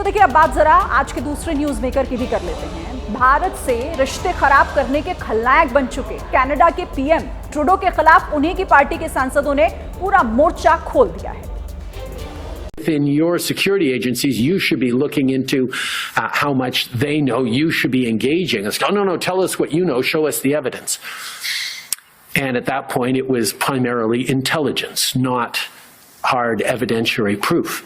तो देखिए, अब बात जरा आज के दूसरे न्यूज मेकर की भी कर लेते हैं। भारत से रिश्ते खराब करने के खलनायक बन चुके कनाडा के पीएम ट्रूडो के खिलाफ उन्हीं की पार्टी के सांसदों ने पूरा मोर्चा खोल दिया है। Within your security agencies, you should be looking into how much they know. You should be engaging. It's, oh, no, tell us what you know. Show us the evidence. And at that point, it was primarily intelligence, not hard evidentiary proof.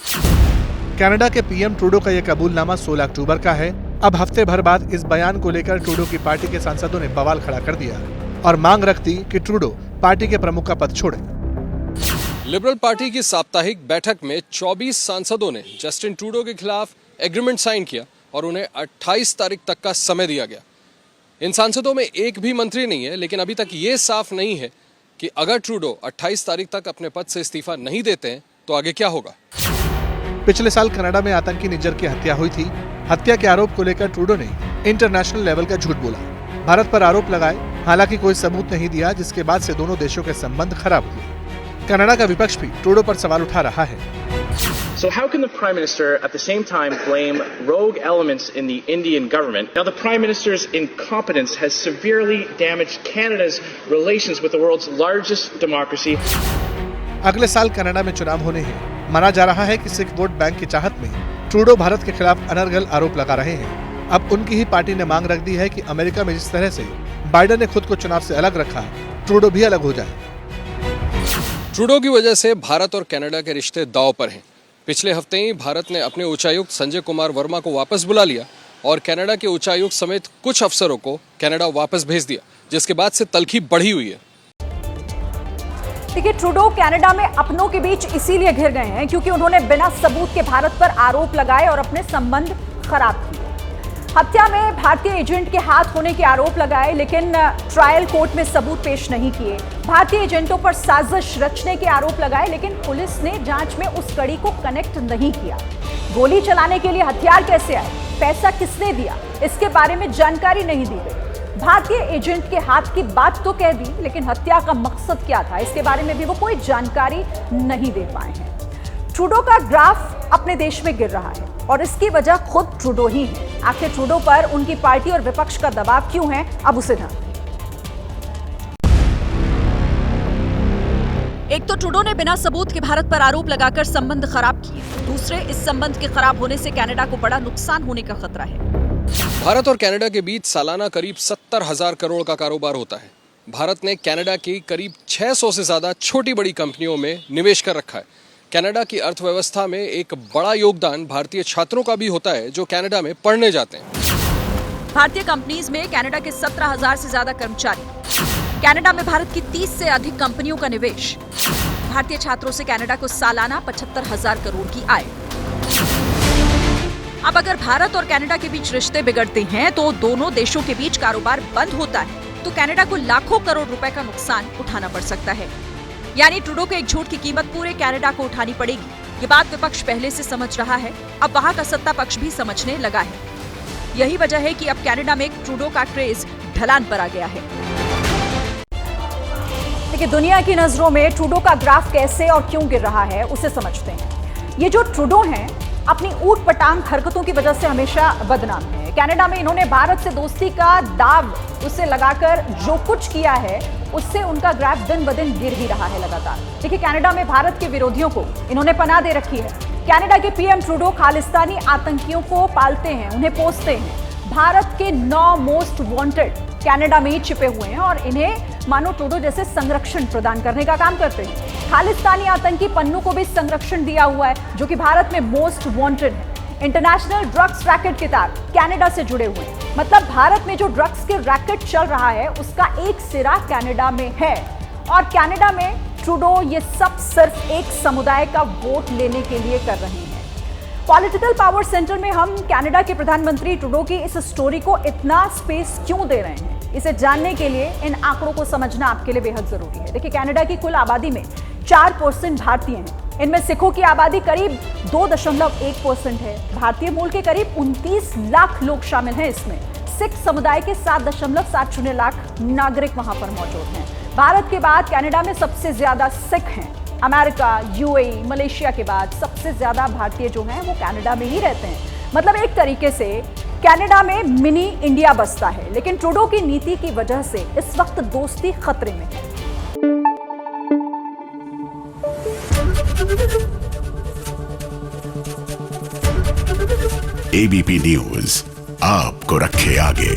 Canada के PM Trudeau का यह कबूलनामा 16 अक्टूबर का है। अब हफ्ते भर बाद इस बयान को लेकर ट्रूडो की पार्टी के सांसदों ने बवाल खड़ा कर दिया और मांग रख दी कि ट्रूडो पार्टी के प्रमुख का पद छोड़े। लिबरल पार्टी की साप्ताहिक बैठक में 24 सांसदों ने जस्टिन ट्रूडो के खिलाफ एग्रीमेंट साइन किया और उन्हें 28 तारीख तक का समय दिया गया। इन सांसदों में एक भी मंत्री नहीं है, लेकिन अभी तक ये साफ नहीं है कि अगर ट्रूडो 28 तारीख तक अपने पद से इस्तीफा नहीं देते हैं तो आगे क्या होगा। पिछले साल कनाडा में आतंकी निज्जर की हत्या हुई थी। हत्या के आरोप को लेकर ट्रूडो ने इंटरनेशनल लेवल का झूठ बोला, भारत पर आरोप लगाए, हालांकि कोई सबूत नहीं दिया, जिसके बाद से दोनों देशों के संबंध खराब हुए। कनाडा का विपक्ष भी ट्रूडो पर सवाल उठा रहा है। So how can the Prime Minister at the same time blame rogue elements in the Indian government? Now the Prime Minister's incompetence has severely damaged Canada's relations with the world's largest democracy. अगले साल Canada में चुनाव होने हैं। माना जा रहा है कि सिख वोट बैंक की चाहत में ट्रूडो भारत के खिलाफ अनर्गल आरोप लगा रहे हैं। अब उनकी ही पार्टी ने मांग रख दी है कि अमेरिका में जिस तरह से बाइडेन ने खुद को चुनाव से अलग रखा, ट्रूडो भी अलग हो जाए। ट्रूडो की वजह से भारत और कनाडा के रिश्ते दांव पर हैं। पिछले हफ्ते ही भारत ने अपने उच्चायुक्त संजय कुमार वर्मा को वापस बुला लिया और कनाडा के उच्चायुक्त समेत कुछ अफसरों को कनाडा वापस भेज दिया, जिसके बाद से तल्खी बढ़ी हुई है। देखिए, ट्रूडो कनाडा में अपनों के बीच इसीलिए घिर गए हैं क्योंकि उन्होंने बिना सबूत के भारत पर आरोप लगाए और अपने संबंध खराब किए। हत्या में भारतीय एजेंट के हाथ होने के आरोप लगाए, लेकिन ट्रायल कोर्ट में सबूत पेश नहीं किए। भारतीय एजेंटों पर साजिश रचने के आरोप लगाए, लेकिन पुलिस ने जांच में उस कड़ी को कनेक्ट नहीं किया। गोली चलाने के लिए हथियार कैसे आए, पैसा किसने दिया, इसके बारे में जानकारी नहीं दी गई। भारतीय एजेंट के हाथ की बात तो कह दी, लेकिन हत्या का मकसद क्या था, इसके बारे में भी वो कोई जानकारी नहीं दे पाए हैं। ट्रूडो का ग्राफ अपने देश में गिर रहा है और इसकी वजह खुद ट्रूडो ही है। आखिर ट्रूडो पर उनकी पार्टी और विपक्ष का दबाव क्यों है, अब उसे जानते हैं। एक तो ट्रूडो ने बिना सबूत के भारत पर आरोप लगाकर संबंध खराब किए, दूसरे इस संबंध के खराब होने से कनाडा को बड़ा नुकसान होने का खतरा है। भारत और कनाडा के बीच सालाना करीब 70,000 करोड़ का कारोबार होता है। भारत ने कनाडा की करीब 600 से ज्यादा छोटी बड़ी कंपनियों में निवेश कर रखा है। कनाडा की अर्थव्यवस्था में एक बड़ा योगदान भारतीय छात्रों का भी होता है जो कनाडा में पढ़ने जाते हैं। भारतीय कंपनीज में कनाडा के 17,000 से ज्यादा कर्मचारी, कनाडा में भारत की 30 से अधिक कंपनियों का निवेश, भारतीय छात्रों से कनाडा को सालाना 75,000 करोड़ की आय। अब अगर भारत और कनाडा के बीच रिश्ते बिगड़ते हैं तो दोनों देशों के बीच कारोबार बंद होता है तो कनाडा को लाखों करोड़ रुपए का नुकसान उठाना पड़ सकता है। यानी ट्रूडो के एक झूठ की कीमत पूरे कनाडा को उठानी पड़ेगी। ये बात विपक्ष पहले से समझ रहा है, अब वहां का सत्ता पक्ष भी समझने लगा है। यही वजह है कि अब कनाडा में ट्रूडो का क्रेज ढलान पर आ गया है। देखिए, दुनिया की नजरों में ट्रूडो का ग्राफ कैसे और क्यों गिर रहा है उसे समझते हैं। ये जो ट्रूडो हैं, अपनी ऊट पटांग हरकतों की वजह से हमेशा बदनाम है। कनाडा में इन्होंने भारत से दोस्ती का दाव उसे लगाकर जो कुछ किया है उससे उनका ग्राफ दिन ब दिन गिर ही रहा है लगातार। देखिए, कनाडा में भारत के विरोधियों को इन्होंने पनाह दे रखी है। कनाडा के पीएम ट्रूडो खालिस्तानी आतंकियों को पालते हैं, उन्हें पोसते हैं। भारत के 9 मोस्ट वांटेड कनाडा में ही छिपे हुए हैं और इन्हें मानो ट्रूडो जैसे संरक्षण प्रदान करने का काम करते हैं। खालिस्तानी आतंकी पन्नू को भी संरक्षण दिया हुआ है, जो कि भारत में मोस्ट वांटेड है। इंटरनेशनल ड्रग्स रैकेट के तार कनाडा से जुड़े हुए हैं। मतलब भारत में जो ड्रग्स के रैकेट चल रहा है उसका एक सिरा कनाडा में है और कनाडा में ट्रूडो ये सब सिर्फ एक समुदाय का वोट लेने के लिए कर रहे हैं। पॉलिटिकल पावर सेंटर में हम कनाडा के प्रधानमंत्री ट्रूडो की इस स्टोरी को इतना स्पेस क्यों दे रहे हैं, इसे जानने के लिए इन आंकड़ों को समझना आपके लिए बेहद जरूरी है। देखिए, कनाडा की कुल आबादी में 4% भारतीय हैं। इनमें सिखों की आबादी करीब 2.1% है। भारतीय मूल के करीब 29 लाख लोग शामिल हैं इसमें। सिख समुदाय के 7.70 लाख नागरिक वहां पर मौजूद हैं। भारत के बाद कनाडा में सबसे ज्यादा सिख हैं। अमेरिका, यूएई, मलेशिया के बाद सबसे ज्यादा भारतीय जो हैं वो कनाडा में ही रहते हैं। मतलब एक तरीके से कनाडा में मिनी इंडिया बसता है, लेकिन ट्रूडो की नीति की वजह से इस वक्त दोस्ती खतरे में है। एबीपी न्यूज आपको रखे आगे।